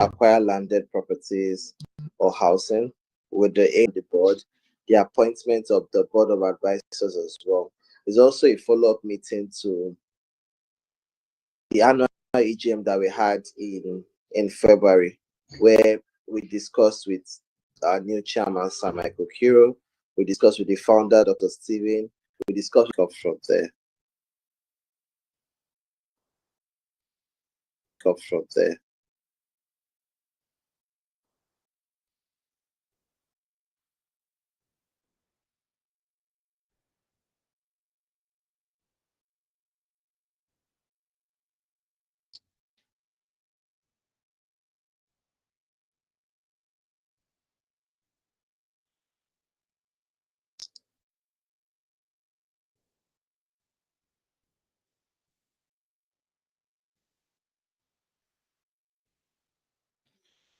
acquire landed properties or housing with the aim of the board, the appointment of the board of advisors as well. There's also a follow-up meeting to the annual EGM that we had in February, where we discussed with our new chairman, Sir Michael Kiro. We discussed with the founder, Dr. Stephen. We discussed from there. From there.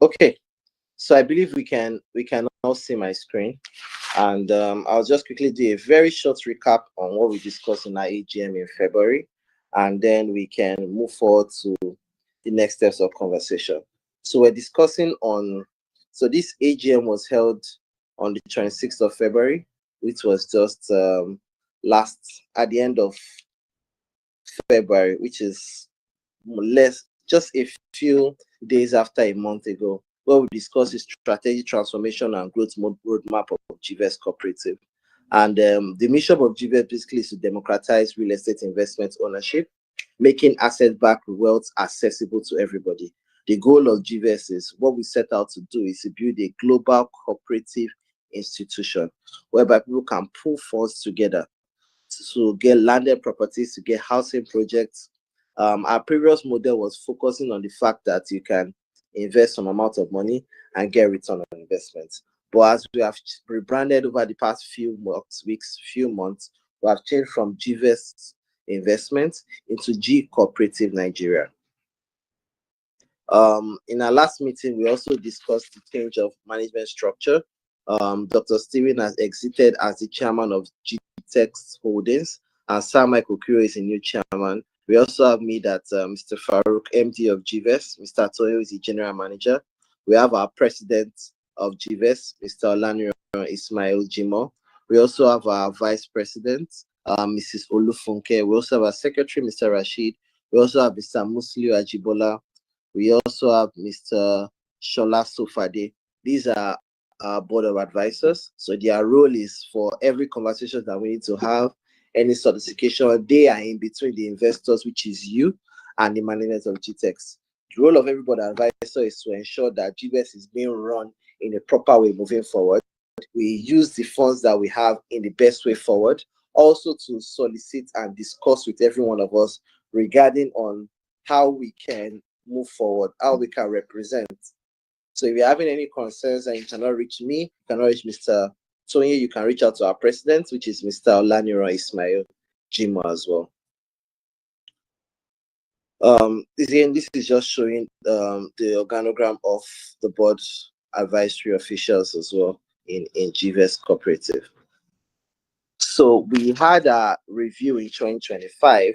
Okay, so I believe we can now see my screen, and I'll just quickly do a very short recap on what we discussed in our AGM in February, and then we can move forward to the next steps of conversation. So we're discussing on, so this AGM was held on the 26th of February, which was just at the end of February, which is just a few days after a month ago, where we discussed the strategic transformation and growth roadmap of GVES Cooperative. And the mission of GVES basically is to democratize real estate investment ownership, making asset-backed wealth accessible to everybody. The goal of GVES is, what we set out to do is to build a global cooperative institution whereby people can pool funds together to get landed properties, to get housing projects. Our previous model was focusing on the fact that you can invest some amount of money and get return on investment. But as we have rebranded over the past few months, we have changed from GVES Investments into GCooperative Nigeria. In our last meeting, we also discussed the change of management structure. Dr. Stephen has exited as the chairman of GTEX Holdings, and Sir Michael Kiro is a new chairman. We also have me, that Mr. Farouk, MD of GVES. Mr. Toyo is the general manager. We have our president of GVES, Mr. Olaniran Ismail Jimo. We also have our vice president, Mrs. Olufunke. We also have our secretary, Mr. Rashid. We also have Mr. Musliu Ajibola. We also have Mr. Shola Sofade. These are our board of advisors. So their role is, for every conversation that we need to have, any solicitation, they are in between the investors, which is you, and the management of GTEX. The role of every board advisor is to ensure that GVES is being run in a proper way moving forward. We use the funds that we have in the best way forward, also to solicit and discuss with every one of us regarding on how we can move forward, how we can represent. So if you're having any concerns and you cannot reach me, you cannot reach Mr. Tony, you can reach out to our president, which is Mr. Olaniran Ismail Jimo as well. Again, this is just showing the organogram of the board advisory officials as well in GVES Cooperative. So we had a review in 2025,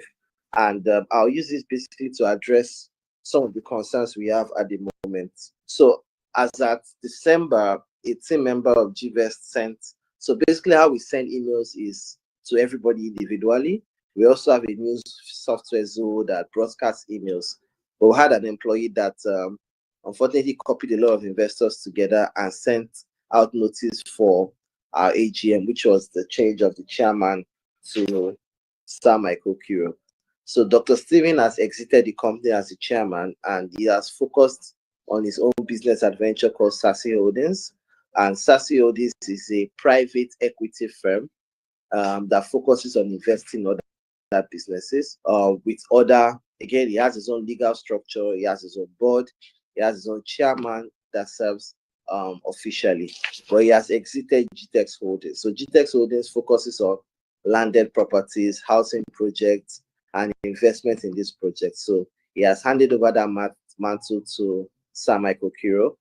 and I'll use this basically to address some of the concerns we have at the moment. So as at December, a team member of GVES sent, so basically how we send emails is to everybody individually. We also have a news software Zoho that broadcasts emails. But we had an employee that unfortunately copied a lot of investors together and sent out notice for our AGM, which was the change of the chairman to Sir Michael Kiro. So Dr. Stephen has exited the company as the chairman, and he has focused on his own business adventure called Sasi Holdings. And Sasi Holdings is a private equity firm that focuses on investing in other businesses with other, again, he has his own legal structure, he has his own board, he has his own chairman that serves officially, but he has exited GTEX Holdings. So GTEX Holdings focuses on landed properties, housing projects, and investment in this project. So he has handed over that mantle to Sir Michael Kiro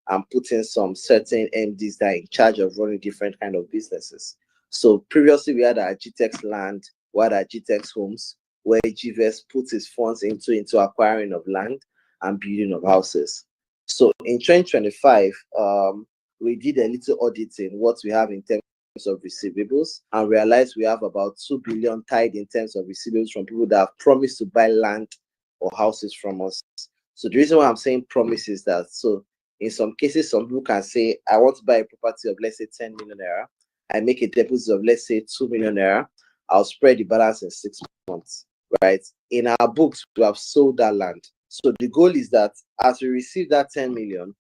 and put in some certain MDs that are in charge of running different kind of businesses. So previously we had our GTEX land, we had our GTEX homes, where GVES puts its funds into acquiring of land and building of houses. So in 2025, we did a little auditing what we have in terms of receivables and realized we have about 2 billion tied in terms of receivables from people that have promised to buy land or houses from us. So the reason why I'm saying promise is that, so in some cases, some people can say, I want to buy a property of, let's say, 10 million naira. I make a deposit of, let's say, 2 million naira. I'll spread the balance in 6 months, right? In our books, we have sold that land. So the goal is that as we receive that 10 million,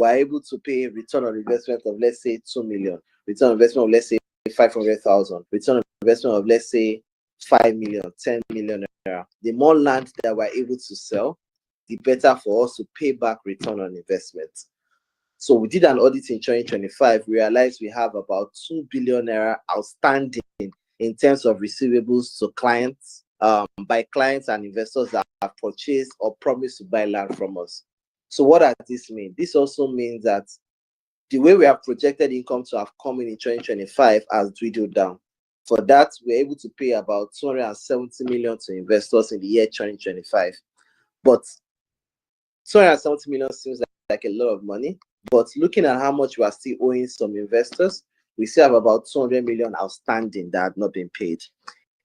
we're able to pay a return on investment of, let's say, 2 million, return on investment of, let's say, 500,000, return on investment of, let's say, 5 million, 10 million naira. The more land that we're able to sell, the better for us to pay back return on investment. So we did an audit in 2025. We realized we have about 2 billion naira outstanding in terms of receivables to clients, by clients and investors that have purchased or promised to buy land from us. So what does this mean? This also means that the way we have projected income to have come in 2025 has dwindled down. For that, we're able to pay about 270 million to investors in the year 2025. But 270 million seems like a lot of money. But looking at how much we are still owing some investors, we still have about 200 million outstanding that have not been paid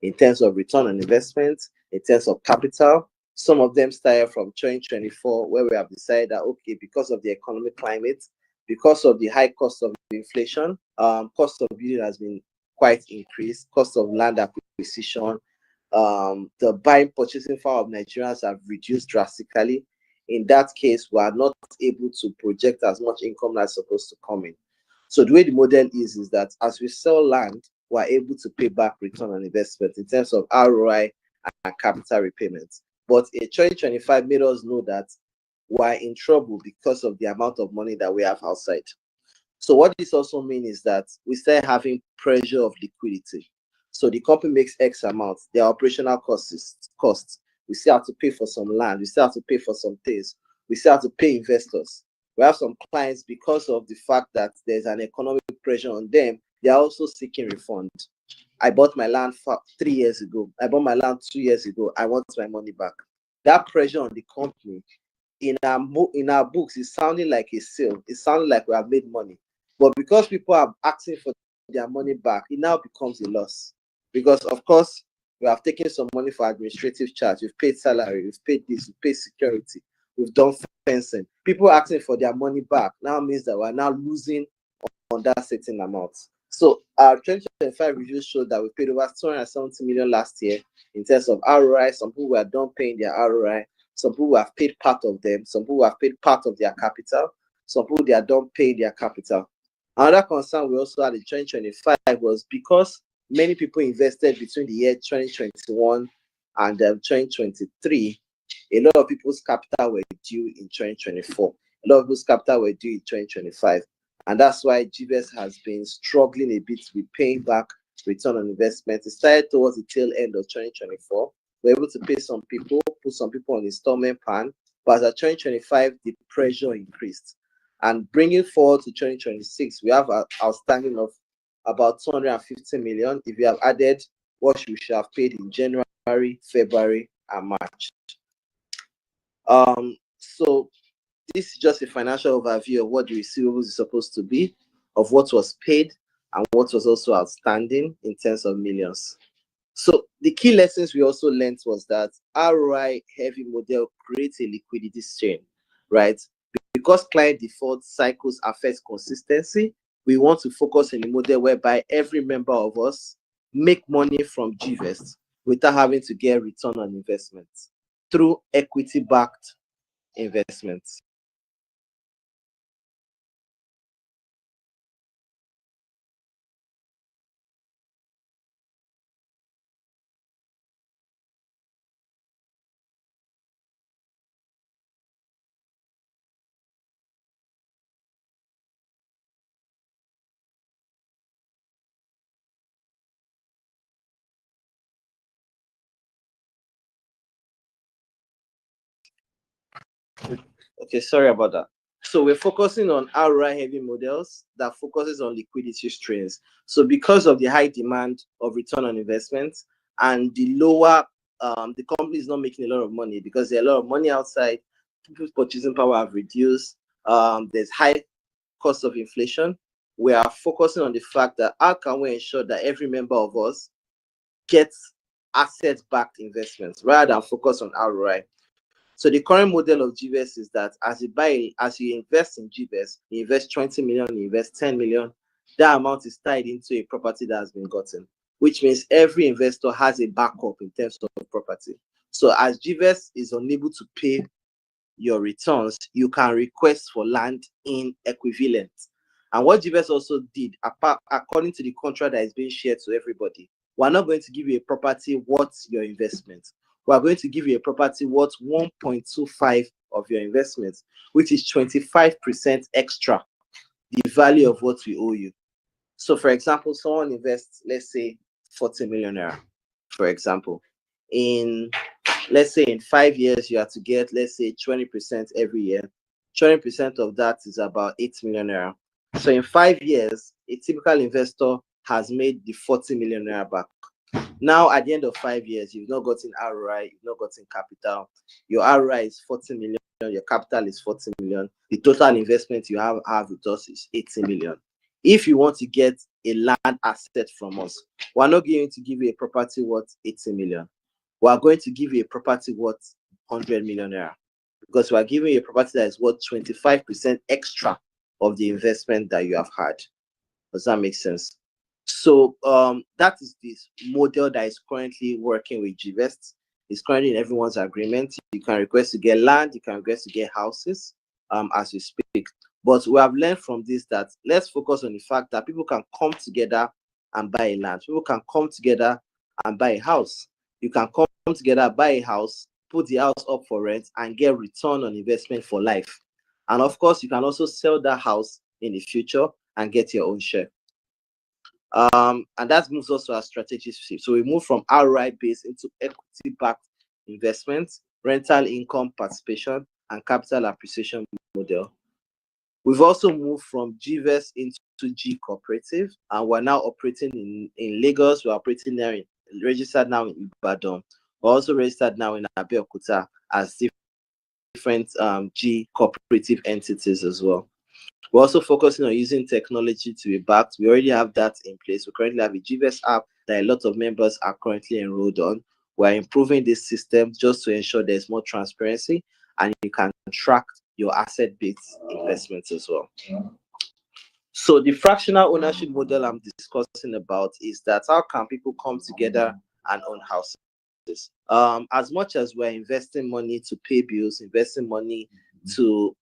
in terms of return on investment, in terms of capital. Some of them started from 2024, where we have decided that, okay, because of the economic climate, because of the high cost of inflation, cost of building has been quite increased, cost of land acquisition, the buying, purchasing power of Nigerians have reduced drastically. In that case, we are not able to project as much income that's supposed to come in. So the way the model is that as we sell land, we're able to pay back return on investment in terms of ROI and capital repayments. But in 2025 made us know that we're in trouble because of the amount of money that we have outside. So what this also means is that we start having pressure of liquidity. So the company makes X amount, their operational costs. We still have to pay for some land, we still have to pay for some things, we still have to pay investors. We have some clients, because of the fact that there's an economic pressure on them, they are also seeking refund. I bought my land 3 years ago. I bought my land 2 years ago. I want my money back. That pressure on the company in our books is sounding like a sale. It's sounding like we have made money. But because people are asking for their money back, it now becomes a loss. Because, of course, we have taken some money for administrative charge. We've paid salary. We've paid this. We've paid security. We've done fencing. People asking for their money back now means that we're now losing on that certain amount. So our 2025 reviews showed that we paid over 270 million last year in terms of ROI. Some people were done paying their ROI. Some people have paid part of them. Some people have paid part of their capital. Some people, they are done paying their capital. Another concern we also had in 2025 was because many people invested between the year 2021 and 2023, a lot of people's capital were due in 2024. A lot of people's capital were due in 2025. And that's why GVS has been struggling a bit with paying back return on investment. It started towards the tail end of 2024. We're able to pay some people, put some people on installment plan. But as 2025, the pressure increased. And bringing forward to 2026, we have an outstanding of about 250 million if you have added what we should have paid in January, February, and March. So this is just a financial overview of what the receivables is supposed to be, of what was paid, and what was also outstanding in terms of millions. So the key lessons we also learned was that ROI heavy model creates a liquidity strain, right? Because client default cycles affect consistency, we want to focus on a model whereby every member of us make money from GVest without having to get return on investment through equity-backed investments. Okay, sorry about that. So we're focusing on ROI heavy models that focuses on liquidity strains. So because of the high demand of return on investment and the lower, the company is not making a lot of money because there's a lot of money outside, people's purchasing power have reduced. There's high cost of inflation. We are focusing on the fact that how can we ensure that every member of us gets asset-backed investments rather than focus on ROI. So the current model of GVest is that as you invest in GVest, you invest 20 million, you invest 10 million, that amount is tied into a property that has been gotten, which means every investor has a backup in terms of property. So as GVest is unable to pay your returns, you can request for land in equivalent. And what GVest also did, according to the contract that is being shared to everybody, we're not going to give you a property worth your investment. We're going to give you a property worth 1.25 of your investment, which is 25% extra the value of what we owe you. So, for example, someone invests, let's say, 40 million naira, for example. Let's say in 5 years, you have to get, let's say, 20% every year. 20% of that is about 8 million naira. So in 5 years, a typical investor has made the 40 million naira back. Now, at the end of 5 years, you've not gotten ROI, you've not gotten capital. Your ROI is 40 million, your capital is 40 million. The total investment you have with us is 80 million. If you want to get a land asset from us, we're not going to give you a property worth 80 million. We are going to give you a property worth 100 million naira because we are giving you a property that is worth 25% extra of the investment that you have had. Does that make sense? So that is this model that is currently working with GVest. It's currently in everyone's agreement. You can request to get land, you can request to get houses as you speak. But we have learned from this that let's focus on the fact that people can come together and buy a land. People can come together and buy a house. You can come together, buy a house, put the house up for rent, and get return on investment for life. And of course, you can also sell that house in the future and get your own share. And that moves us to our strategic shift. So we move from ROI based into equity-backed investments, rental income participation, and capital appreciation model. We've also moved from GVest into GCooperative, and we're now operating in Lagos. We're operating there, registered now in Ibadan. We're also registered now in Abeokuta as different GCooperative entities as well. We're also focusing on using technology to be backed. We already have that in place. We currently have a GVest app that a lot of members are currently enrolled on. We're improving this system just to ensure there's more transparency and you can track your asset-based investments as well. So the fractional ownership model I'm discussing about is that how can people come together and own houses? As much as we're investing money to pay bills, investing money to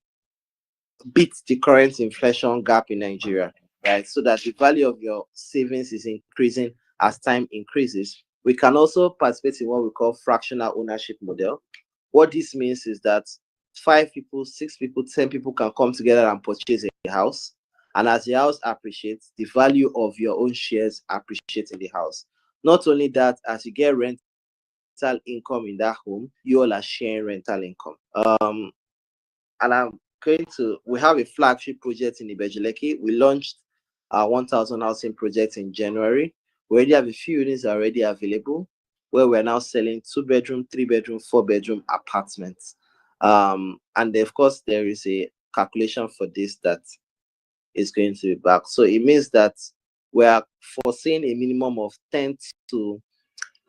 beat the current inflation gap in Nigeria, right? So that the value of your savings is increasing as time increases. We can also participate in what we call fractional ownership model. What this means is that 5 people, 6 people, 10 people can come together and purchase a house. And as the house appreciates, the value of your own shares appreciates in the house. Not only that, as you get rental income in that home, you all are sharing rental income. And we have a flagship project in Ibejuleki. We launched our 1,000 housing project in January. We already have a few units already available where we're now selling 2-bedroom, 3-bedroom, 4-bedroom apartments. And of course, there is a calculation for this that is going to be back. So it means that we are foreseeing a minimum of 10 to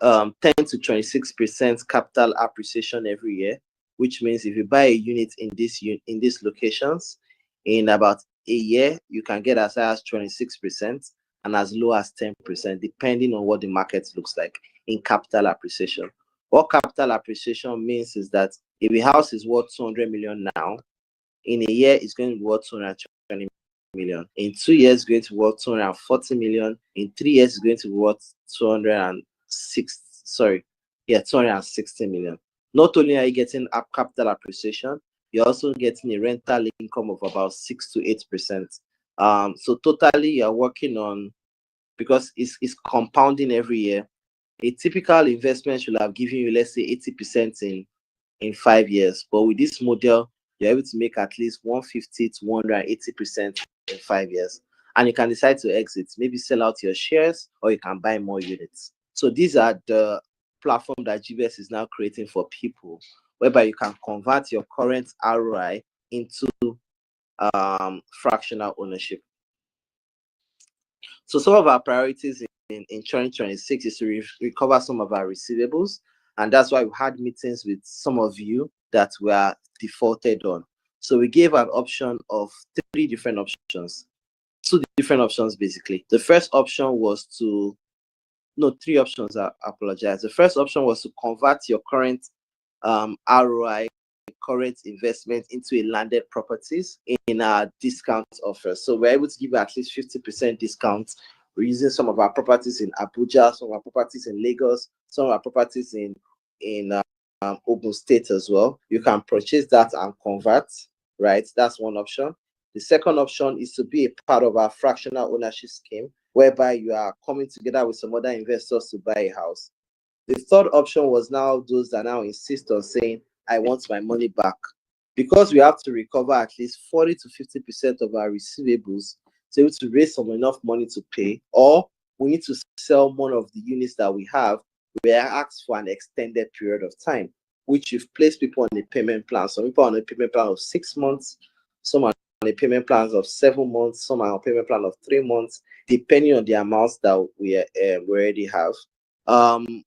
26% capital appreciation every year, which means if you buy a unit in these locations, in about a year, you can get as high as 26% and as low as 10%, depending on what the market looks like in capital appreciation. What capital appreciation means is that if a house is worth 200 million now, in a year, it's going to be worth 220 million. In 2 years, it's going to be worth 240 million. In 3 years, it's going to be worth 260 million. Not only are you getting a capital appreciation, you're also getting a rental income of about 6 to 8%. So totally you're working on, because it's compounding every year. A typical investment should have given you, let's say, 80% in 5 years. But with this model, you're able to make at least 150 to 180% in 5 years. And you can decide to exit, maybe sell out your shares, or you can buy more units. So these are the platform that GVest is now creating for people whereby you can convert your current ROI into fractional ownership. So some of our priorities in 2026 is to recover some of our receivables, and that's why we had meetings with some of you that were defaulted on. So we gave an option of three different options, two different options basically. The first option was to, no, three options, I apologize. The first option was to convert your current ROI, current investment into a landed properties in our discount offer. So we're able to give at least 50% discount. We're using some of our properties in Abuja, some of our properties in Lagos, some of our properties in Ogun State as well. You can purchase that and convert, right? That's one option. The second option is to be a part of our fractional ownership scheme, whereby you are coming together with some other investors to buy a house. The third option was now those that now insist on saying, I want my money back. Because we have to recover at least 40 to 50% of our receivables to be able to raise some enough money to pay, or we need to sell one of the units that we have, we are asked for an extended period of time, which you've placed people on a payment plan. Some people are on a payment plan of 6 months, some are on a payment plan of 7 months, some are on a payment plan of 3 months, depending on the amounts that we already have.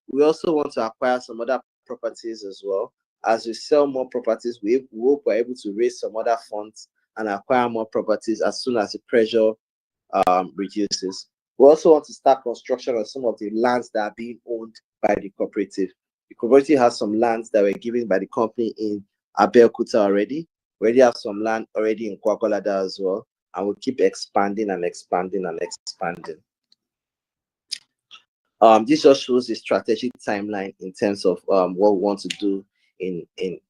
We also want to acquire some other properties as well. As we sell more properties, we hope we're able to raise some other funds and acquire more properties as soon as the pressure reduces. We also want to start construction on some of the lands that are being owned by the cooperative. The cooperative has some lands that were given by the company in Abeokuta already. We already have some land already in Kwakwalada as well, and we'll keep expanding and expanding and expanding. This just shows the strategic timeline in terms of what we want to do in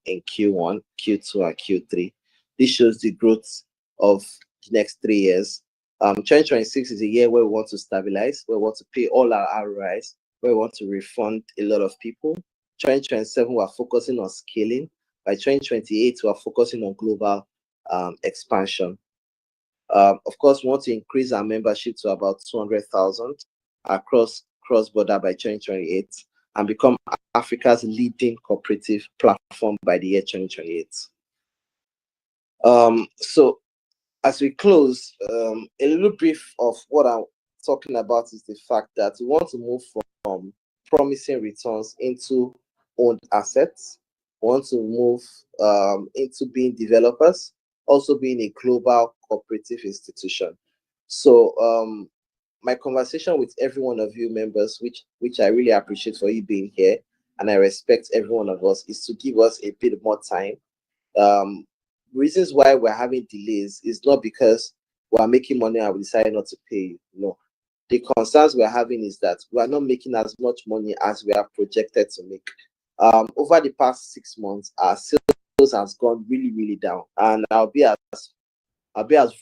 Q1, Q2, and Q3. This shows the growth of the next 3 years. 2026 is a year where we want to stabilize, where we want to pay all our ROIs, where we want to refund a lot of people. 2027, we're focusing on scaling. By 2028, we're focusing on global expansion. Of course, we want to increase our membership to about 200,000 across cross-border by 2028 and become Africa's leading cooperative platform by the year 2028. So as we close, a little brief of what I'm talking about is the fact that we want to move from promising returns into owned assets. We want to move into being developers, also being a global cooperative institution. So my conversation with every one of you members, which I really appreciate for you being here, and I respect every one of us, is to give us a bit more time. Reasons why we're having delays is not because we're making money and we decided not to pay you. No. The concerns we're having is that we are not making as much money as we are projected to make. Over the past 6 months, our sales has gone really, really down, and I'll be as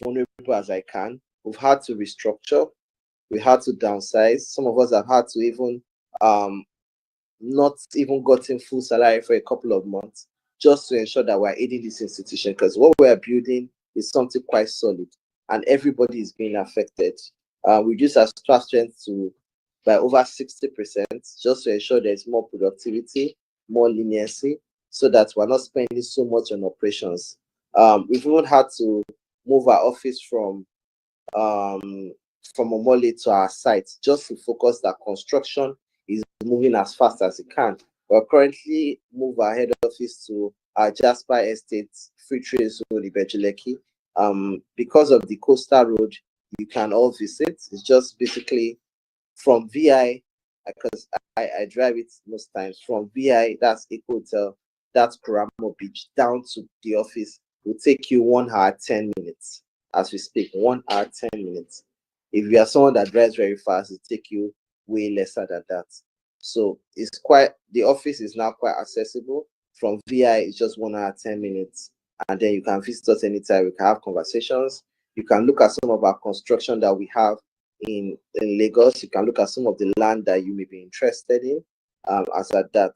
vulnerable as I can. We've had to restructure. We had to downsize. Some of us have had to even not even gotten full salary for a couple of months just to ensure that we're aiding this institution, because what we're building is something quite solid and everybody is being affected. We reduced our staff strength by over 60% just to ensure there's more productivity, more leniency, so that we're not spending so much on operations. We've even had to move our office from Omole to our site just to focus that construction is moving as fast as it can. We're currently moved our head office to our Jasper Estate, Free Trade Zone, Ibejuleki. Because of the coastal road, you can all visit. It's just basically from VI, because I drive it most times, from VI, that's Eco Hotel, that's Kuramo Beach, down to the office. It will take you 1 hour, 10 minutes as we speak, 1 hour, 10 minutes. If you are someone that drives very fast, it take you way lesser than that. So it's the office is now quite accessible. From VI, it's just 1 hour, 10 minutes. And then you can visit us anytime. We can have conversations. You can look at some of our construction that we have in Lagos. You can look at some of the land that you may be interested in as at that.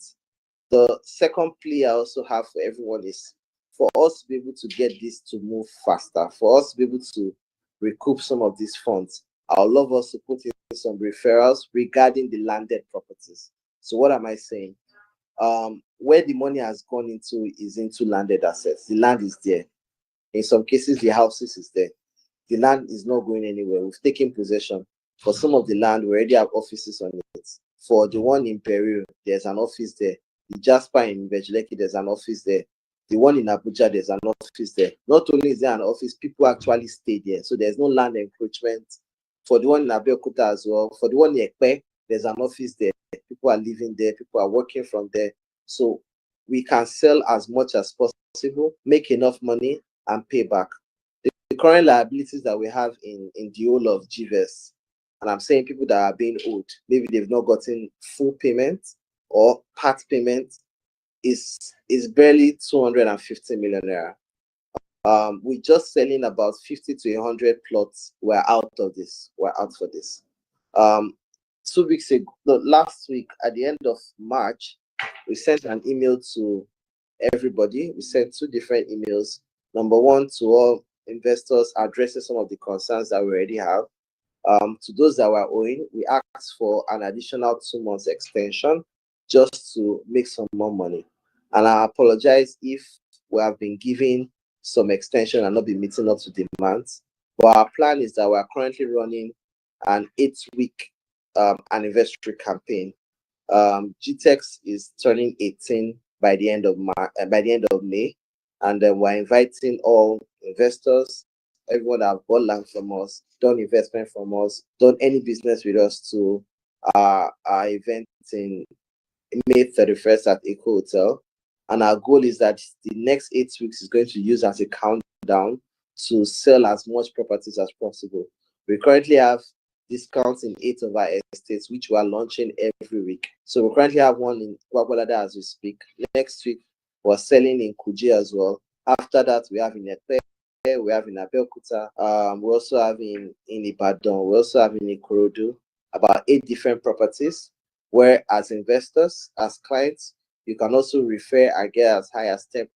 The second plea I also have for everyone is for us to be able to get this to move faster, for us to be able to recoup some of these funds. I would love us to put in some referrals regarding the landed properties. So what am I saying? Where the money has gone into is into landed assets. The land is there. In some cases, the houses is there. The land is not going anywhere. We've taken possession. For some of the land, we already have offices on it. For the one in Peru, there's an office there. The Jasper in Vejleki, there's an office there. The one in Abuja, there's an office there. Not only is there an office, people actually stay there. So there's no land encroachment. For the one in Abeokuta as well. For the one in Ekpe, there's an office there. People are living there. People are working from there. So we can sell as much as possible, make enough money, and pay back. The current liabilities that we have in the whole of GVS, and I'm saying people that are being owed, maybe they've not gotten full payment or part payment, is barely 250 million naira. We're just selling about 50 to 100 plots. We're out of this. We're out for this. 2 weeks ago, no, last week at the end of March, we sent an email to everybody. We sent 2 different emails. Number one, to all investors, addressing some of the concerns that we already have. To those that were owing, we asked for an additional 2 months extension just to make some more money. And I apologize if we have been giving some extension and not been meeting up to demands. But our plan is that we are currently running an 8-week anniversary campaign. GTEX is turning 18 by the end of May, and then we're inviting all investors, everyone that have bought land from us, done investment from us, done any business with us, to our event in May 31st at Eco Hotel. And our goal is that the next 8 weeks is going to use as a countdown to sell as much properties as possible. We currently have discounts in 8 of our estates, which we are launching every week. So we currently have one in Gwagwalada as we speak. Next week, we're selling in Kuje as well. After that, we have in Epe, we have in Abeokuta, we also have in Ibadan, we also have in Ikorodu, about 8 different properties, where as investors, as clients, you can also refer and get as high as 10%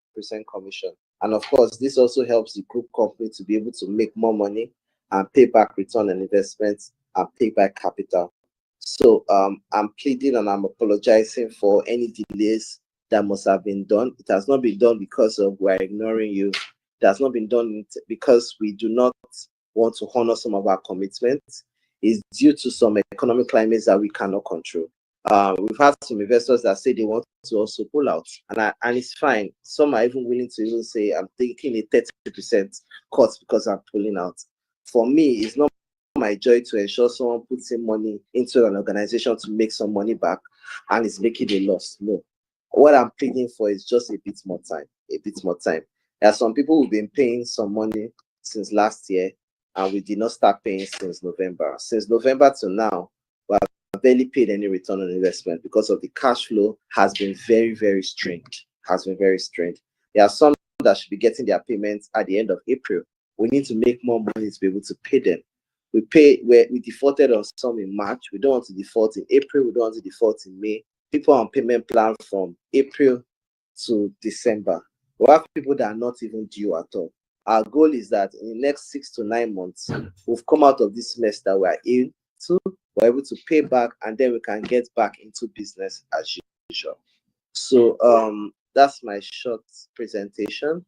commission. And of course, this also helps the group company to be able to make more money and pay back return on investments and pay back capital. So I'm pleading and I'm apologizing for any delays that must have been done. It has not been done because of we're ignoring you. It has not been done because we do not want to honor some of our commitments. It's due to some economic climates that we cannot control. We've had some investors that say they want to also pull out, and it's fine. Some are even willing to even say, I'm taking a 30% cut because I'm pulling out. For me, it's not my joy to ensure someone puts in money into an organization to make some money back and it's making a loss. No. What I'm pleading for is just a bit more time. A bit more time. There are some people who've been paying some money since last year, and we did not start paying since November. Since November to now, we have barely paid any return on investment because of the cash flow has been very, very strained. There are some that should be getting their payments at the end of April. We need to make more money to be able to pay them. We defaulted on some in March. We don't want to default in April. We don't want to default in May. People on payment plan from April to December. We have people that are not even due at all. Our goal is that in the next 6 to 9 months, we've come out of this mess that we're in, we're able to pay back, and then we can get back into business as usual. So that's my short presentation.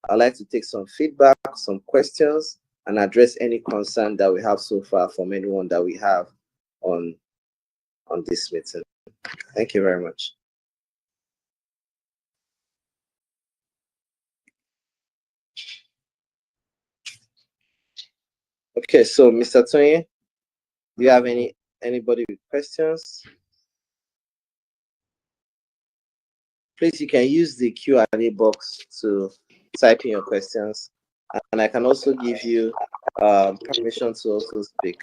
I'd like to take some feedback, some questions, and address any concern that we have so far from anyone that we have on this meeting. Thank you very much. Okay, so Mr. Tony, do you have anybody with questions? Please, you can use the Q&A box to type in your questions, and I can also give you permission to also speak.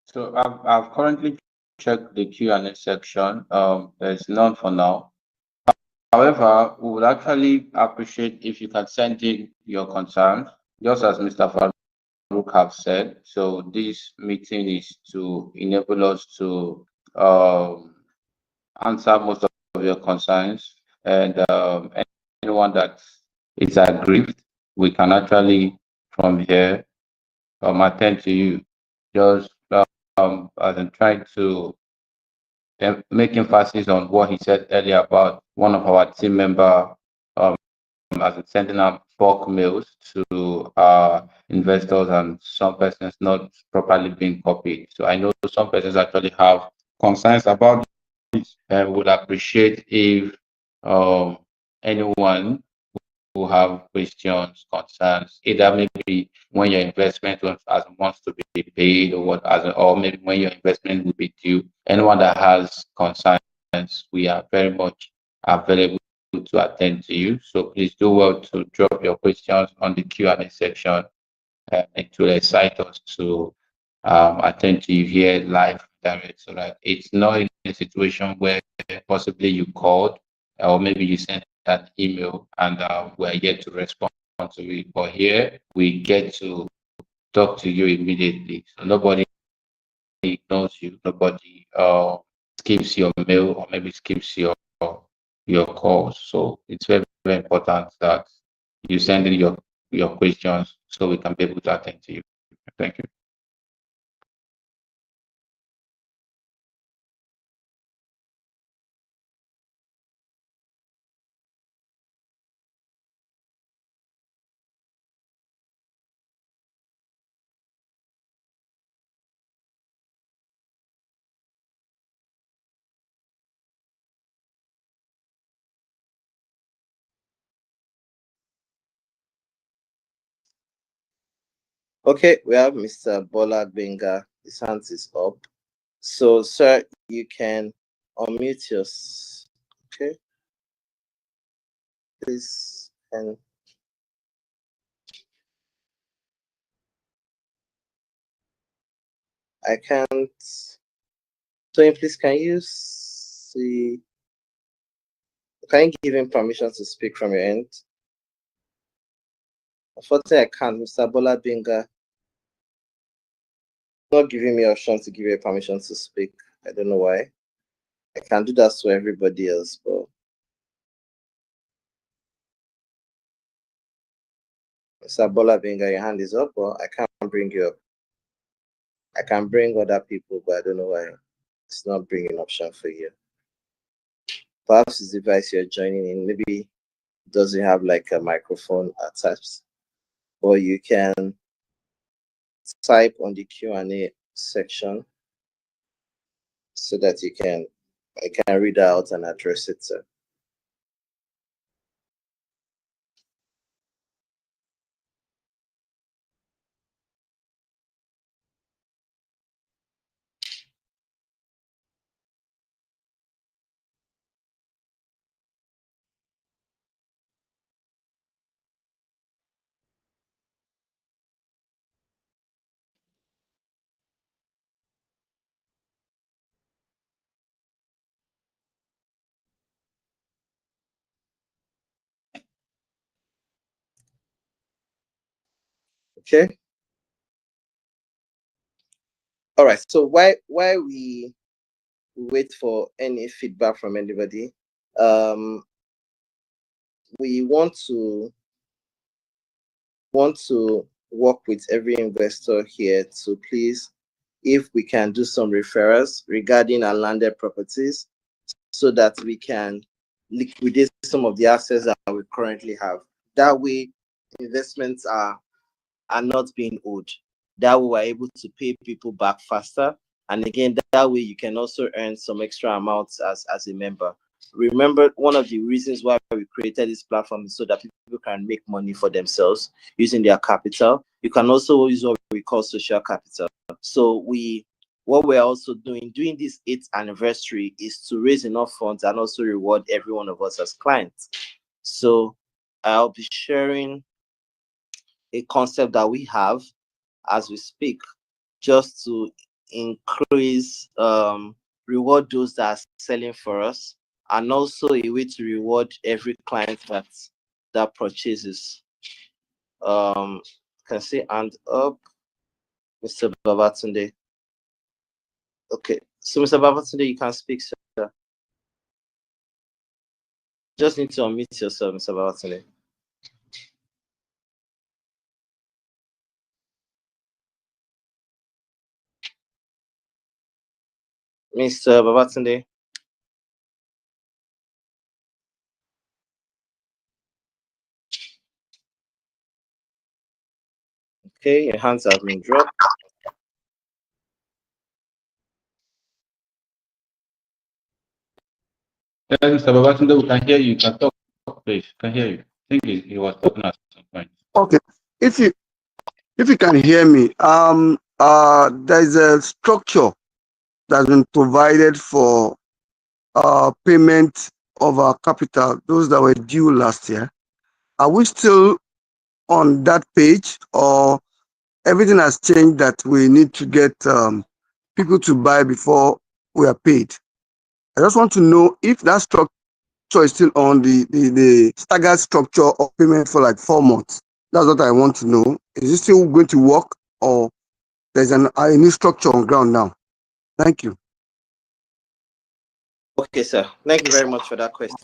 So I've currently checked the Q&A section. There's none for now. However, we would actually appreciate if you can send in your concerns, just as Mr. Farouk have said. So this meeting is to enable us to answer most of your concerns, and anyone that is aggrieved, we can actually from here attend to you. Just as in trying to make emphasis on what he said earlier about one of our team member as in sending out bulk mails to investors and some persons not properly being copied. So I know some persons actually have concerns about this and would appreciate if anyone who have questions, concerns, either maybe when your investment wants to be paid or or maybe when your investment will be due. Anyone that has concerns, we are very much available to attend to you. So please do well to drop your questions on the Q&A section. It will excite us to attend to you here live direct, so that it's not in a situation where possibly you called or maybe you sent an email and we're yet to respond to it. But here we get to talk to you immediately. So nobody ignores you, nobody skips your mail or maybe skips your calls. So it's very, very important that you send in your questions so we can be able to attend to you. Thank you. Okay, we have Mr. Bola Benga. His hand is up. So, sir, you can unmute yours. Okay, please. And I can't. So, please, can you see? Can you give him permission to speak from your end? Unfortunately, I can't. Mr. Bola Benga not giving me option to give you permission to speak. I don't know why. I can do that for everybody else, but Mr. Bola Benga, your hand is up, but I can't bring you up. I can bring other people, but I don't know why it's not bringing option for you. Perhaps this device you're joining in maybe doesn't have like a microphone attached, or you can type on the Q&A section so that I can read out and address it. Sir. Okay. All right. So why we wait for any feedback from anybody? We want to work with every investor here to please, if we can do some referrals regarding our landed properties so that we can liquidate some of the assets that we currently have. That way, investments are not being owed. That way, we're able to pay people back faster. And again, that way you can also earn some extra amounts as a member. Remember, one of the reasons why we created this platform is so that people can make money for themselves using their capital. You can also use what we call social capital. So what we're also doing this 8th anniversary is to raise enough funds and also reward every one of us as clients. So I'll be sharing a concept that we have as we speak, just to increase reward those that are selling for us, and also a way to reward every client that purchases. Can say hand up, Mr. Babatunde. Okay, so Mr. Babatunde, you can speak, sir. Just need to unmute yourself, Mr. Babatunde. Mr. Babatunde. Okay, your hands have been dropped. Yes, Mr. Babatunde, we can hear you. You can talk, please. Can hear you. I think he was talking at some point. Okay. If you can hear me, there's a structure that's been provided for payment of our capital, those that were due last year. Are we still on that page, or everything has changed that we need to get people to buy before we are paid? I just want to know if that structure is still on the staggered structure of payment for like 4 months. That's what I want to know. Is it still going to work, or there's a new structure on ground now? Thank you. Okay, sir. Thank you very much for that question.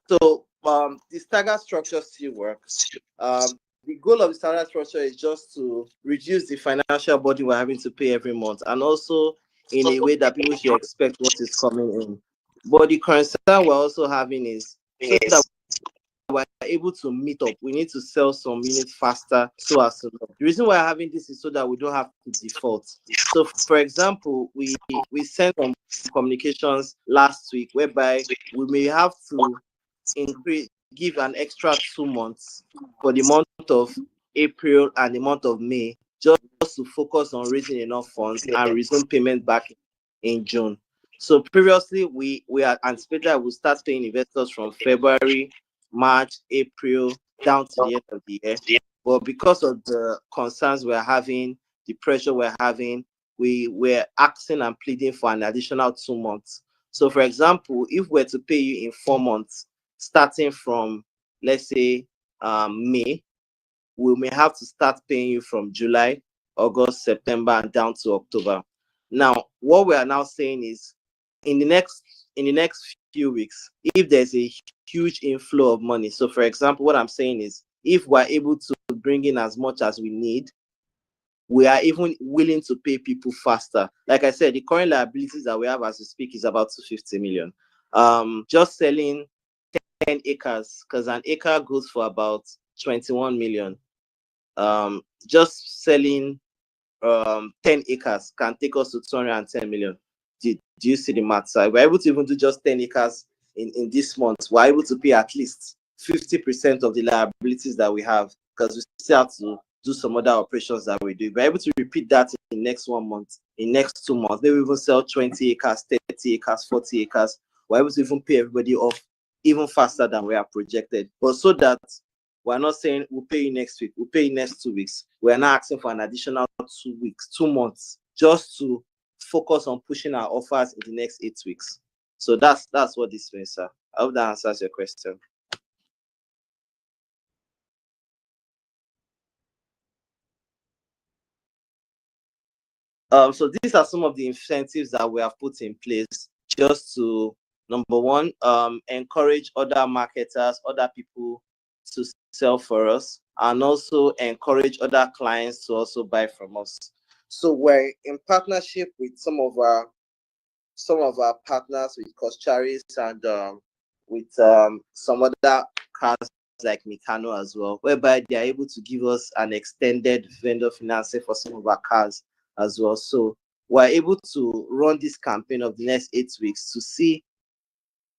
So the staggered structure still works. The goal of the staggered structure is just to reduce the financial burden we're having to pay every month, and also in a way that people should expect what is coming in. But the concern we're also having is so that we're able to meet up, we need to sell some units faster so as to know. The reason why we're having this is so that we don't have to default. So, for example, we sent some communications last week whereby we may have to give an extra 2 months for the month of April and the month of May, just to focus on raising enough funds and resume payment back in June. So previously we had anticipated that we'll start paying investors from February, March, April, down to the end of the year. But because of the concerns we're having, the pressure we're having, we were asking and pleading for an additional 2 months. So for example, if we're to pay you in 4 months, starting from, let's say, May, we may have to start paying you from July, August, September, and down to October. Now, what we are now saying is, in the next few weeks, if there's a huge inflow of money, so for example, what I'm saying is, if we're able to bring in as much as we need, we are even willing to pay people faster. Like I said, the current liabilities that we have as we speak is about 250 million. Just selling 10 acres, because an acre goes for about 21 million. Just selling 10 acres can take us to 210 million. Do you see the math side? We're able to even do just 10 acres in this month. We're able to pay at least 50% of the liabilities that we have, because we still have to do some other operations that we do. We're able to repeat that in next 1 month, in next 2 months. Maybe even sell 20 acres, 30 acres, 40 acres. We're able to even pay everybody off even faster than we are projected. But so that we're not saying we'll pay you next week, we'll pay you next 2 weeks. We're now asking for an additional 2 weeks, 2 months, just to focus on pushing our offers in the next 8 weeks. So that's what this means, sir. I hope that answers your question. So these are some of the incentives that we have put in place just to, number one, encourage other marketers, other people to sell for us, and also encourage other clients to also buy from us. So we're in partnership with some of our partners, with Coscharis and with some other cars like Mikano as well, whereby they are able to give us an extended vendor financing for some of our cars as well. So we're able to run this campaign of the next 8 weeks to see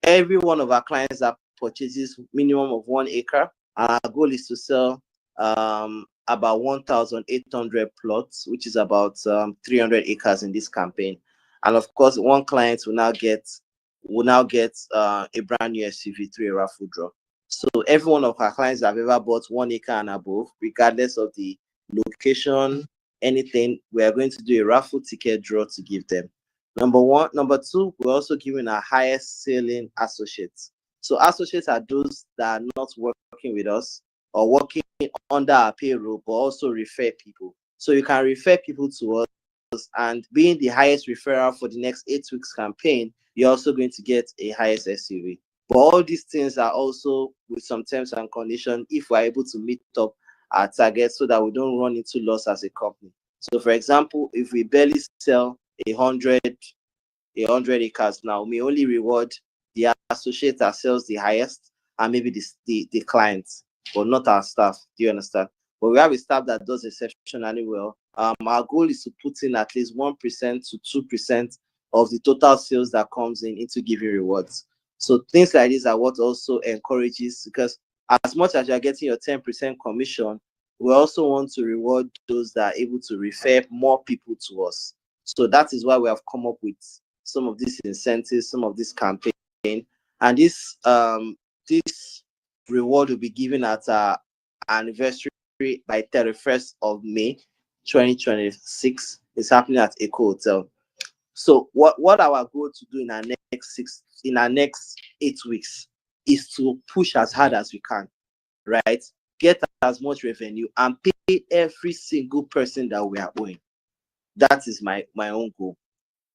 every one of our clients that purchases minimum of 1 acre. Our goal is to sell about 1,800 plots, which is about 300 acres in this campaign. And of course, one client will now get a brand new SUV through a raffle draw. So every one of our clients that have ever bought 1 acre and above, regardless of the location, anything, we are going to do a raffle ticket draw to give them. Number one. Number two, we're also giving our highest selling associates. So associates are those that are not working with us or working under our payroll, but also refer people. So you can refer people to us, and being the highest referral for the next 8 weeks campaign, you're also going to get a highest SUV. But all these things are also with some terms and conditions if we're able to meet up our targets so that we don't run into loss as a company. So for example, if we barely sell 100 acres now, we only reward the associate that sells the highest and maybe the clients, but not our staff. Do you understand? but we have a staff that does exceptionally well. Our goal is to put in at least 1% to 2% of the total sales that comes in into giving rewards. So things like this are what also encourages, because as much as you're getting your 10% commission, we also want to reward those that are able to refer more people to us. So that is why we have come up with some of these incentives, some of this campaign, and this reward will be given at our anniversary by 31st of May 2026. It's happening at Eco Hotel. So what our goal to do in our next 8 weeks is to push as hard as we can, right? Get as much revenue and pay every single person that we are owing. That is my own goal.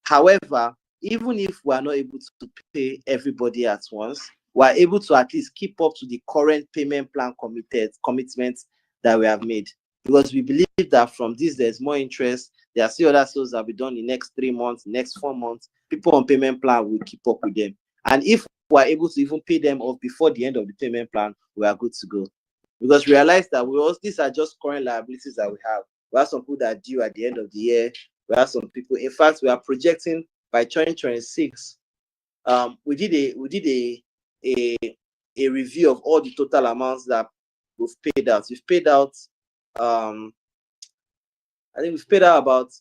However, even if we are not able to pay everybody at once, we are able to at least keep up to the current payment plan commitments that we have made, because we believe that from this there's more interest. There are still other sales that will be done in the next 3 months, next 4 months. People on payment plan will keep up with them, and if we are able to even pay them off before the end of the payment plan, we are good to go. Because we realize that these are just current liabilities that we have. We have some people that are due at the end of the year. We have some people. In fact, we are projecting by 2026. We did a review of all the total amounts that we've paid out. We've paid out. I think we've paid out about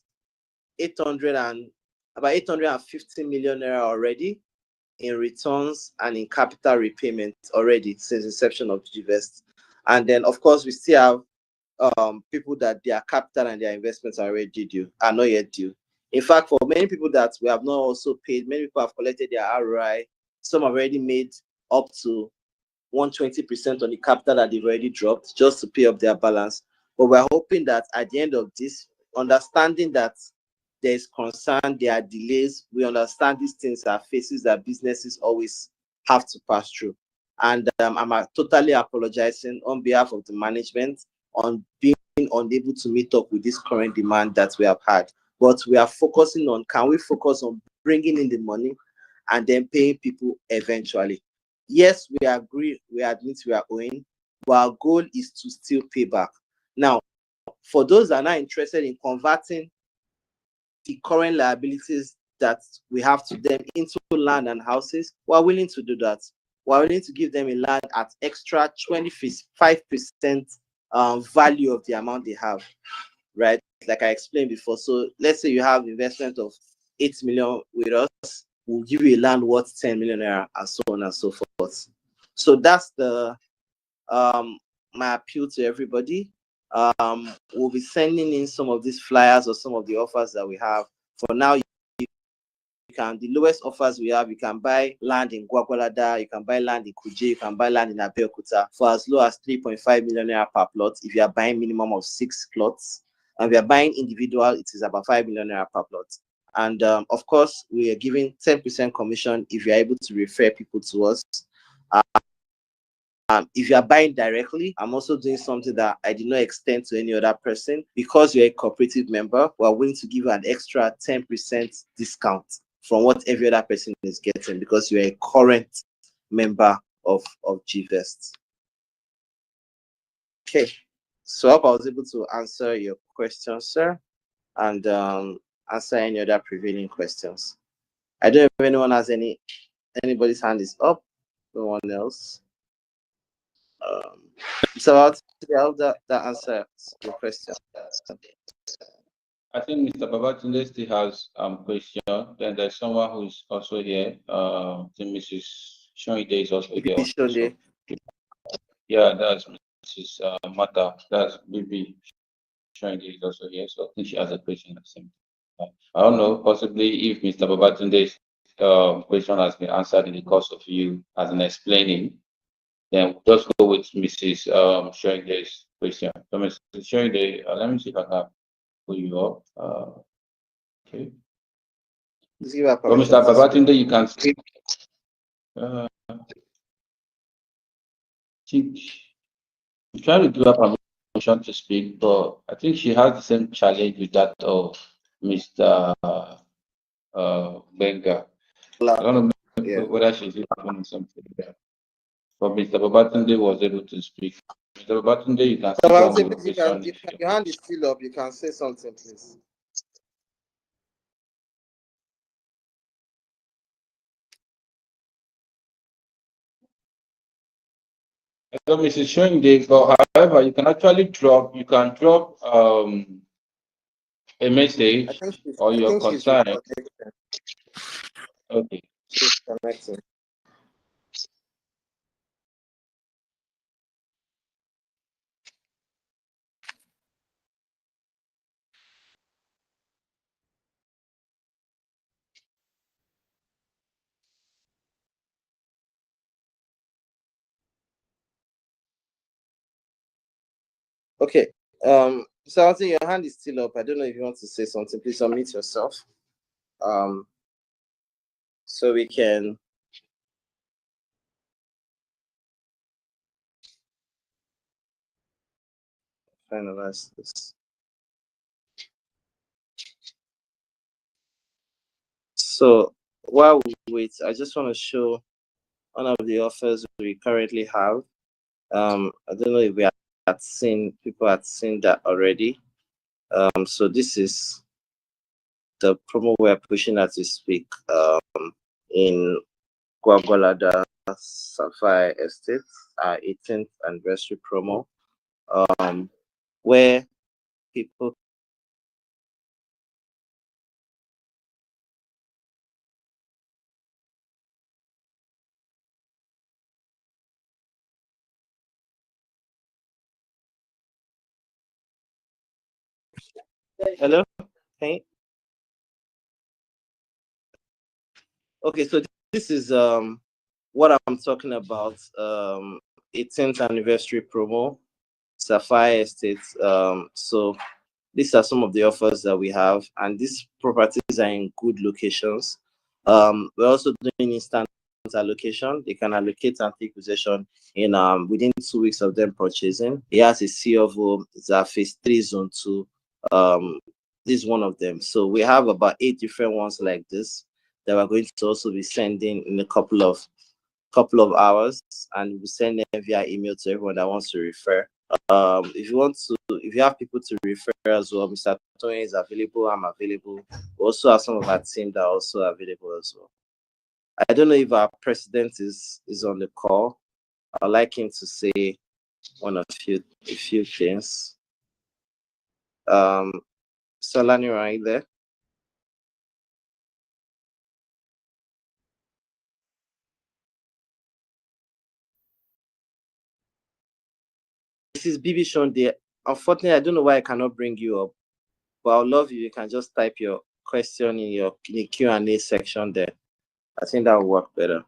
850 million naira already in returns and in capital repayment already since inception of GVest. And then, of course, we still have people that their capital and their investments are not yet due. In fact, for many people that we have not also paid, many people have collected their ROI. Some have already made up to 120% on the capital that they've already dropped just to pay up their balance. But we're hoping that at the end of this, understanding that there is concern, there are delays, we understand these things are phases that businesses always have to pass through. And I'm totally apologizing on behalf of the management on being unable to meet up with this current demand that we have had. But we are focusing on, can we focus on bringing in the money and then paying people eventually? Yes, we agree, we admit we are owing, but our goal is to still pay back. Now, for those that are not interested in converting the current liabilities that we have to them into land and houses, we're willing to do that. We're willing to give them a land at extra 25% value of the amount they have, right? Like I explained before. So let's say you have investment of 8 million with us, we'll give you a land worth 10 million naira, and so on and so forth. So that's the my appeal to everybody. We'll be sending in some of these flyers or some of the offers that we have. For now, the lowest offers we have, you can buy land in Gwagwalada, you can buy land in Kuje, you can buy land in Abeokuta for as low as 3.5 million naira per plot if you are buying minimum of 6 plots. And if you are buying individual, it is about 5 million naira per plot. And of course, we are giving 10% commission if you are able to refer people to us. If you are buying directly, I'm also doing something that I did not extend to any other person. Because you're a cooperative member, we're willing to give you an extra 10% discount from what every other person is getting, because you're a current member of GVest. Okay, so I hope I was able to answer your question, sir, and answer any other prevailing questions. I don't know if anyone has anybody's hand is up. No one else. So I hope that answers your question. I think Mr. Babatunde still has question. Then there's someone who's also here. I think Mrs. Shoide is also here. Also. Yeah, that's Mrs. Mata. That's Bibi Shoide is also here. So I think she has a question at the same time. I don't know, possibly if Mr. Babatunde's question has been answered in the course of you as an explaining, then we'll just go with Mrs. Shoide's question. So Mrs. Shoide, let me see if I can pull you up. Okay. So Mr. Babatunde, you can speak. I think I'm trying to give her permission to speak, but I think she has the same challenge with that of Mr. Benga. I don't know whether she's having something there. But Mr. Babatunde was able to speak. Mr. Babatunde, you can So see I'll on say, the please, location. your hand is still up. You can say something, please. So, Mrs. Showing the, but however, you can actually drop, a message or I your think she's concern. reconnecting. Okay. She's connecting. Okay. So I'll say your hand is still up. I don't know if you want to say something. Please unmute yourself. Um, so we can finalize this. So while we wait, I just want to show one of the offers we currently have. I don't know if we had seen people had seen that already. So this is the promo we're pushing as we speak. In Gwagwalada Sapphire Estate, 18th anniversary promo. Where people hello, hey, okay, so this is what I'm talking about. 18th anniversary promo, Sapphire Estate. So these are some of the offers that we have, and these properties are in good locations. We're also doing instant allocation. They can allocate and take possession in within 2 weeks of them purchasing. It has a C of O. It's a phase 3 zone 2. This is one of them. So we have about 8 different ones like this that we're going to also be sending in a couple of hours, and we'll send them via email to everyone that wants to refer. If you have people to refer as well, Mr. Tony is available. I'm available. We also have some of our team that are also available as well. I don't know if our president is on the call. I'd like him to say a few things. Solani, right there. This is BB Sean there. Unfortunately, I don't know why I cannot bring you up, but I'd love you can just type your question in the Q&A section there. I think that will work better.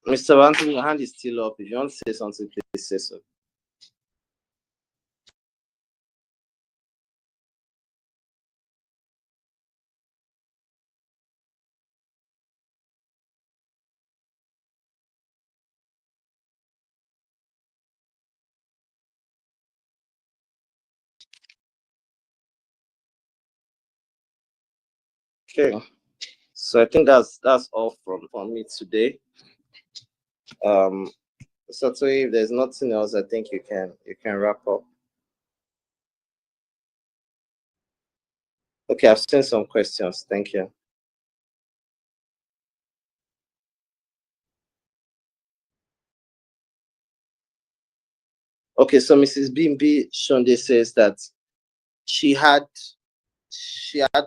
Mr. Anthony, your hand is still up. If you want to say something, please say so. Okay. So I think that's all from me today. So if there's nothing else, I think you can wrap up. Okay, I've seen some questions. Thank you. Okay, so Mrs. Bimbi Shonde says that she had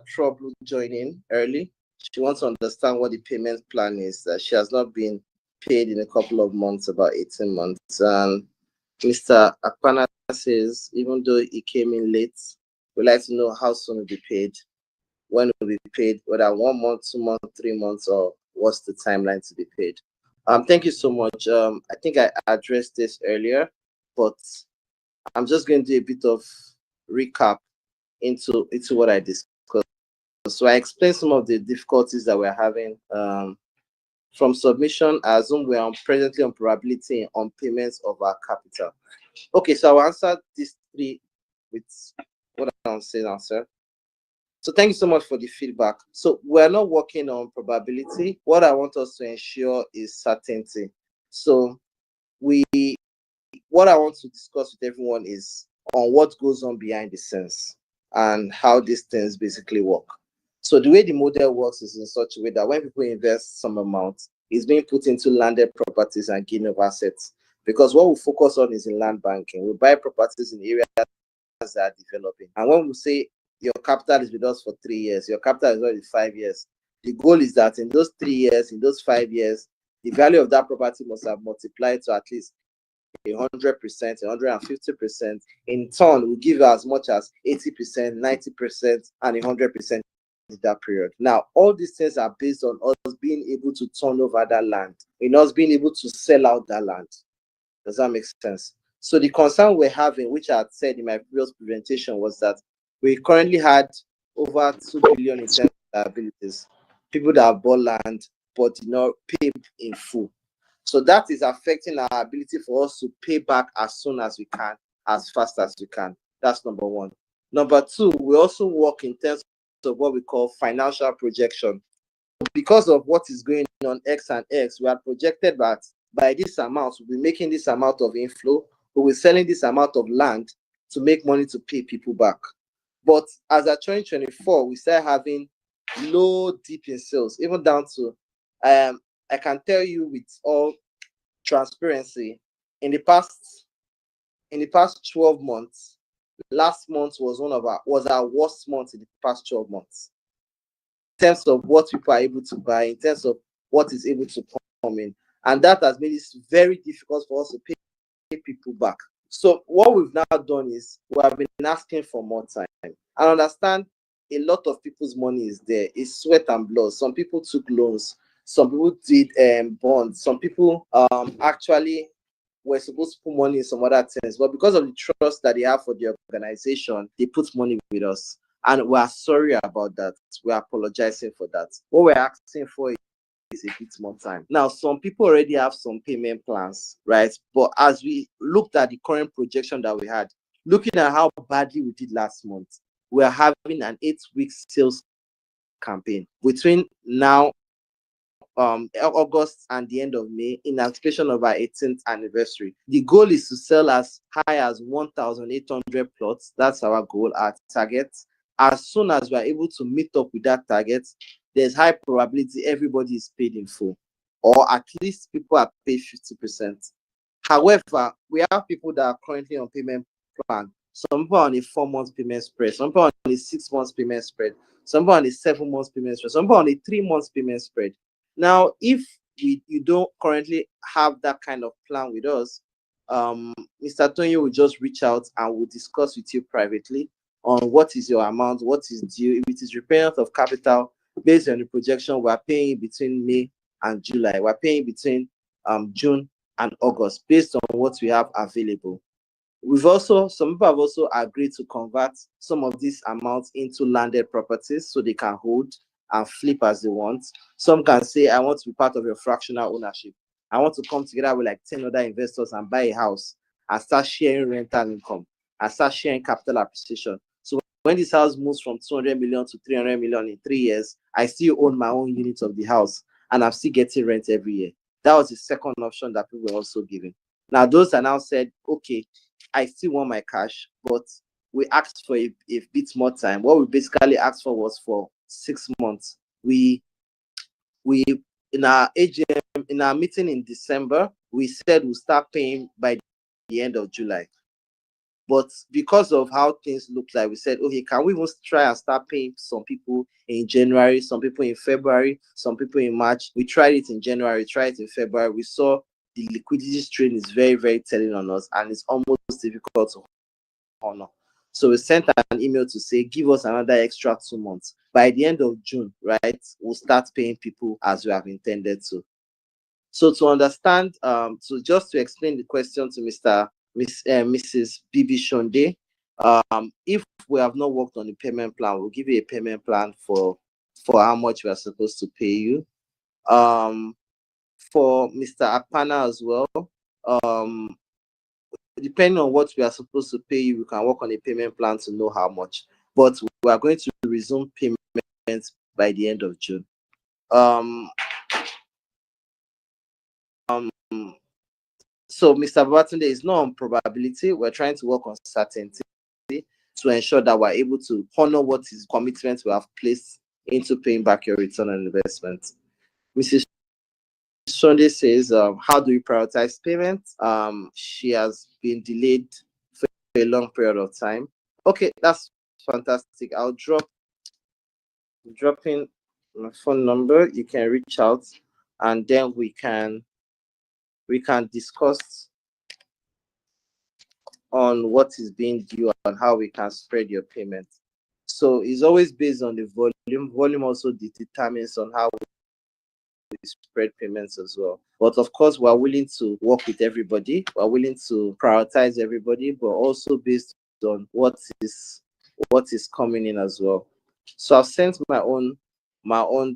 trouble joining early. She wants to understand what the payment plan is. That she has not been paid in a couple of months, about 18 months. And Mr. Akpana says, even though he came in late, we'd like to know how soon will be paid, when will be paid, whether 1 month, 2 months, 3 months, or what's the timeline to be paid. Thank you so much. I think I addressed this earlier, but I'm just going to do a bit of recap into what I discussed. So I explained some of the difficulties that we're having from submission. I assume we are presently on probability on payments of our capital. Okay, so I'll answer these three with what I'm saying now, sir. So thank you so much for the feedback. So we're not working on probability. What I want us to ensure is certainty. So what I want to discuss with everyone is on what goes on behind the scenes and how these things basically work. So the way the model works is in such a way that when people invest some amount, it's being put into landed properties and gain of assets. Because what we focus on is in land banking. We buy properties in areas that are developing. And when we say your capital is with us for 3 years, your capital is already 5 years, the goal is that in those 3 years, in those 5 years, the value of that property must have multiplied to at least 100%, 150%. In turn, we give as much as 80%, 90%, and 100% in that period. Now, all these things are based on us being able to turn over that land, in us being able to sell out that land. Does that make sense? So the concern we're having, which I had said in my previous presentation, was that we currently had over 2 billion in terms of liabilities. People that have bought land but did not pay in full. So that is affecting our ability for us to pay back as soon as we can, as fast as we can. That's number one. Number two, we also work in terms of what we call financial projection. Because of what is going on X and X, we are projected that by this amount, we'll be making this amount of inflow, we'll be selling this amount of land to make money to pay people back. But as at 2024, we start having low dip in sales, even down to I can tell you with all transparency, in the past 12 months, last month was our worst month in the past 12 months. In terms of what people are able to buy, in terms of what is able to come in. And that has made it very difficult for us to pay people back. So what we've now done is we have been asking for more time. I understand a lot of people's money is there. It's sweat and blood. Some people took loans. Some people did bonds. Some people actually were supposed to put money in some other things. But because of the trust that they have for the organization, they put money with us. And we are sorry about that. We are apologizing for that. What we're asking for is a bit more time. Now, some people already have some payment plans, right? But as we looked at the current projection that we had, looking at how badly we did last month, we are having an 8-week sales campaign between now, August and the end of May, in anticipation of our 18th anniversary. The goal is to sell as high as 1,800 plots. That's our goal, our target. As soon as we are able to meet up with that target, there's high probability everybody is paid in full, or at least people are paid 50%. However, we have people that are currently on payment plan. Some people are on a 4-month payment spread, some people are on a 6 months payment spread, some people are on a 7 months payment spread, some people are on a 3 months payment spread. Now, if you don't currently have that kind of plan with us, Mr. Tony will just reach out and we'll discuss with you privately on what is your amount, what is due. If it is repayment of capital, based on the projection, we're paying between May and July. We're paying between June and August based on what we have available. Some people have also agreed to convert some of these amounts into landed properties so they can hold and flip as they want. Some can say, I want to be part of your fractional ownership. I want to come together with like 10 other investors and buy a house and start sharing rental income and start sharing capital appreciation. So when this house moves from 200 million to 300 million in 3 years, I still own my own unit of the house and I'm still getting rent every year. That was the second option that people were also giving. Now, those are now said, okay, I still want my cash, but we asked for a bit more time. What we basically asked for was for 6 months. We in our AGM, in our meeting in December, we said we'll start paying by the end of July. But because of how things look like, we said, okay, can we even try and start paying some people in January, some people in February, some people in March? We tried it in January, tried it in February. We saw the liquidity strain is very, very telling on us, and it's almost difficult to honor. So we sent an email to say, give us another extra 2 months. By the end of June, right, we'll start paying people as we have intended to. So to understand, so just to explain the question to Mrs. Bibi Shonde, if we have not worked on the payment plan, we'll give you a payment plan for how much we are supposed to pay you. For Mr. Akpana as well, depending on what we are supposed to pay you, we can work on a payment plan to know how much. But we are going to resume payments by the end of June. So Mr. Babatunde, is not on probability. We're trying to work on certainty to ensure that we're able to honor what is commitment we have placed into paying back your return on investment. Mrs. Sunday says, how do you prioritize payments? She has been delayed for a long period of time. Okay, that's fantastic. I'll drop in my phone number. You can reach out, and then we can discuss on what is being due and how we can spread your payment. So it's always based on the volume. Volume also determines on how we spread payments as well. But of course, we're willing to work with everybody. We're willing to prioritize everybody, but also based on what is coming in as well. So I've sent my own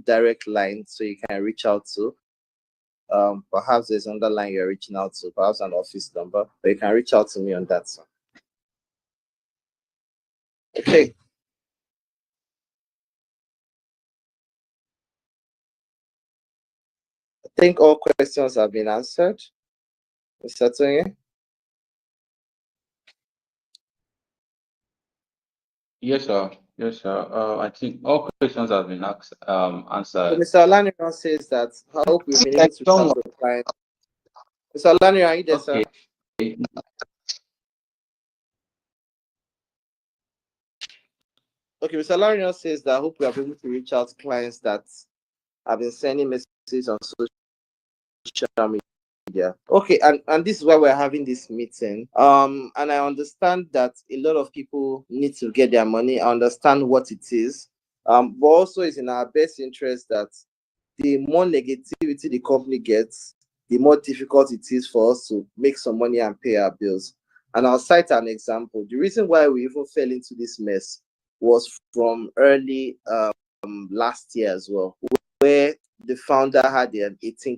direct line so you can reach out to. Perhaps there's another line you're reaching out to, perhaps an office number, but you can reach out to me on that. So. Okay. I think all questions have been answered. Mr. Tony? Yes, sir. Yes, sir. I think all questions have been answered. So Mr. Olaniran says that I hope we've been able to talk to the client. Mr. Olaniran, are you there, sir? Okay, Mr. Olaniran says that I hope we are able to reach out to clients that have been sending messages on social media. Okay, and this is why we're having this meeting. And I understand that a lot of people need to get their money. I understand what it is. But also it's in our best interest that the more negativity the company gets, the more difficult it is for us to make some money and pay our bills. And I'll cite an example. The reason why we even fell into this mess was from early last year as well, where the founder had an 18K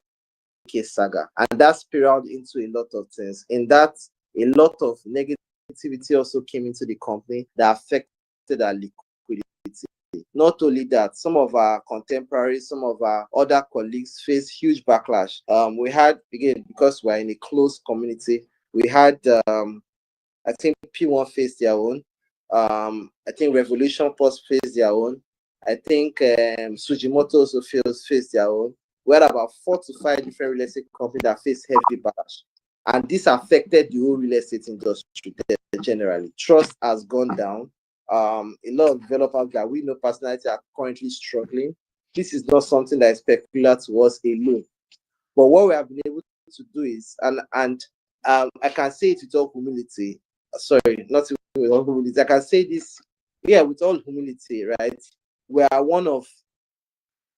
saga, and that spiraled into a lot of things. In that, a lot of negativity also came into the company that affected our liquidity. Not only that, some of our contemporaries, some of our other colleagues faced huge backlash. We had, again, because we're in a closed community, we had, I think P1 faced their own. I think Revolution Post faced their own. I think Sujimoto also faced their own. We had about 4 to 5 different real estate companies that faced heavy backlash. And this affected the whole real estate industry generally. Trust has gone down. A lot of developers that we know personally are currently struggling. This is not something that is peculiar to us alone. But what we have been able to do is, and I can say it with all humility. Sorry, not with all humility. I can say this, with all humility, right? We are one of,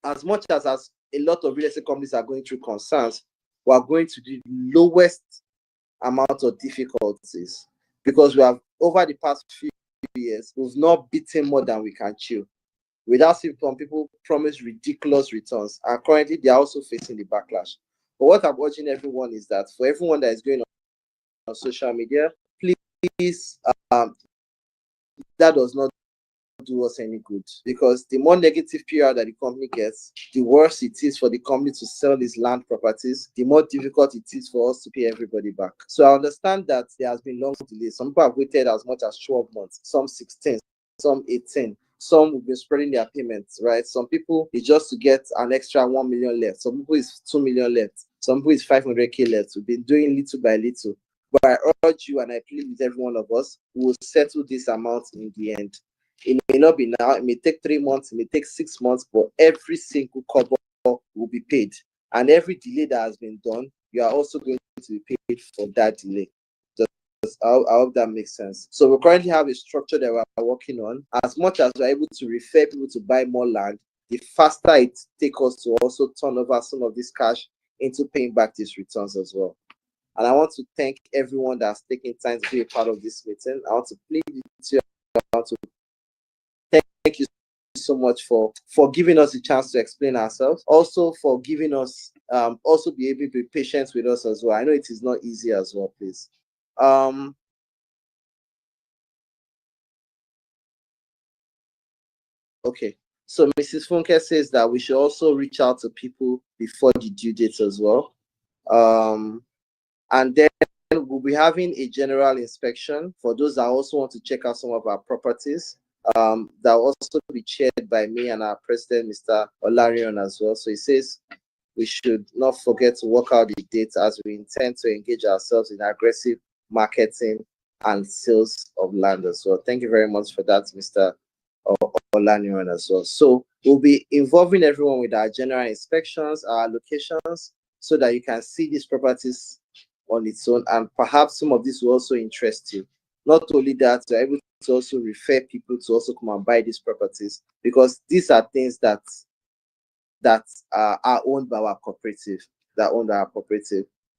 as much as a lot of real estate companies are going through concerns, we are going to the lowest amount of difficulties because we have, over the past few years, we've not beaten more than we can chew. Without seeing some people promise ridiculous returns, and currently they are also facing the backlash. But what I'm urging everyone is that for everyone that is going on social media, please, that does not do us any good, because the more negative PR that the company gets, the worse it is for the company to sell these land properties, the more difficult it is for us to pay everybody back. So I understand that there has been long delays. Some people have waited as much as 12 months, some 16, some 18. Some will be spreading their payments, right? Some people, it's just to get an extra 1 million left. Some people is 2 million left. Some people is 500K left. We've been doing little by little. But I urge you, and I plead with every one of us, we will settle this amount in the end. It may not be now, it may take 3 months, it may take 6 months, but every single cover will be paid. And every delay that has been done, you are also going to be paid for that delay. I hope that makes sense. So we currently have a structure that we're working on. As much as we're able to refer people to buy more land, the faster it takes us to also turn over some of this cash into paying back these returns as well. And I want to thank everyone that's taking time to be a part of this meeting. I want to plead with you. I want to thank you so much for giving us a chance to explain ourselves. Also for giving us, also be able to be patient with us as well. I know it is not easy as well, please. Okay. So Mrs. Funke says that we should also reach out to people before the due date as well. And then we'll be having a general inspection for those that also want to check out some of our properties. That will also be chaired by me and our president, Mr. Olarion, as well. So he says we should not forget to work out the dates as we intend to engage ourselves in aggressive marketing and sales of land as well. Thank you very much for that, Mr. Olanion, as well. So we'll be involving everyone with our general inspections, our locations, so that you can see these properties on its own, and perhaps some of this will also interest you. Not only that, you're able to also refer people to also come and buy these properties, because these are things that are owned by our cooperative,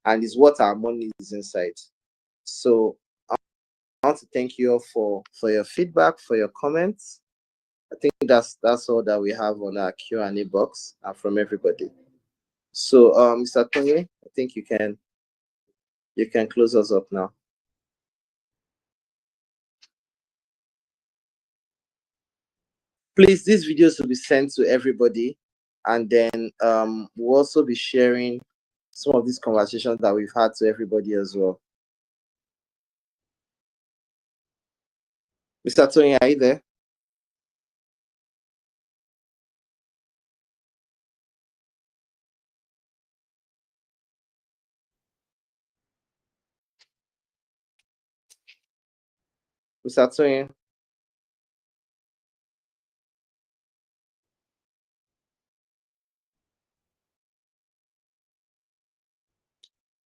and is what our money is inside. So I want to thank you all for your feedback, for your comments. I think that's all that we have on our Q&A box from everybody. So Mr. Tony, I think you can close us up now. Please, these videos will be sent to everybody, and then we'll also be sharing some of these conversations that we've had to everybody as well. Mr. Tony, are you there? Mr. Tony?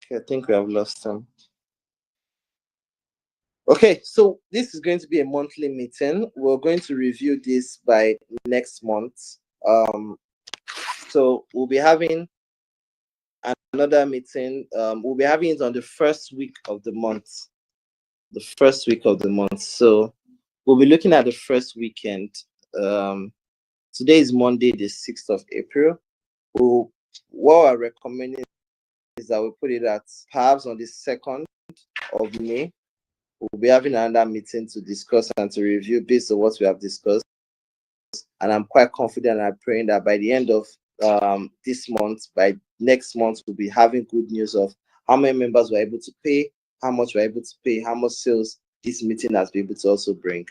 Okay, I think we have lost him. Okay, so this is going to be a monthly meeting. We're going to review this by next month. So we'll be having another meeting. We'll be having it on the first week of the month. So we'll be looking at the first weekend. Today is Monday, the 6th of April. What I'm recommending is that we put it at perhaps on the 2nd of May. We'll be having another meeting to discuss and to review based on what we have discussed. And I'm quite confident and I'm praying that by the end of this month, by next month, we'll be having good news of how many members were able to pay, how much we're able to pay, how much sales this meeting has been able to also bring.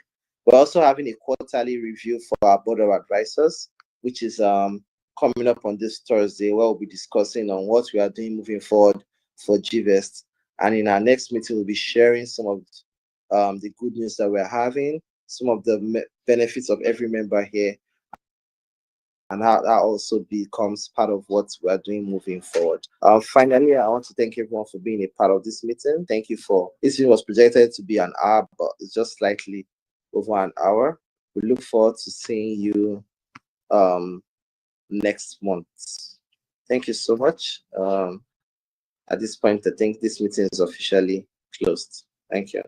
We're also having a quarterly review for our board of advisors, which is coming up on this Thursday, where we'll be discussing on what we are doing moving forward for GVest. And in our next meeting, we'll be sharing some of the good news that we're having, some of the benefits of every member here, and how that also becomes part of what we're doing moving forward. Finally, I want to thank everyone for being a part of this meeting. Thank you this meeting was projected to be an hour, but it's just slightly over an hour. We look forward to seeing you next month. Thank you so much. At this point, I think this meeting is officially closed. Thank you.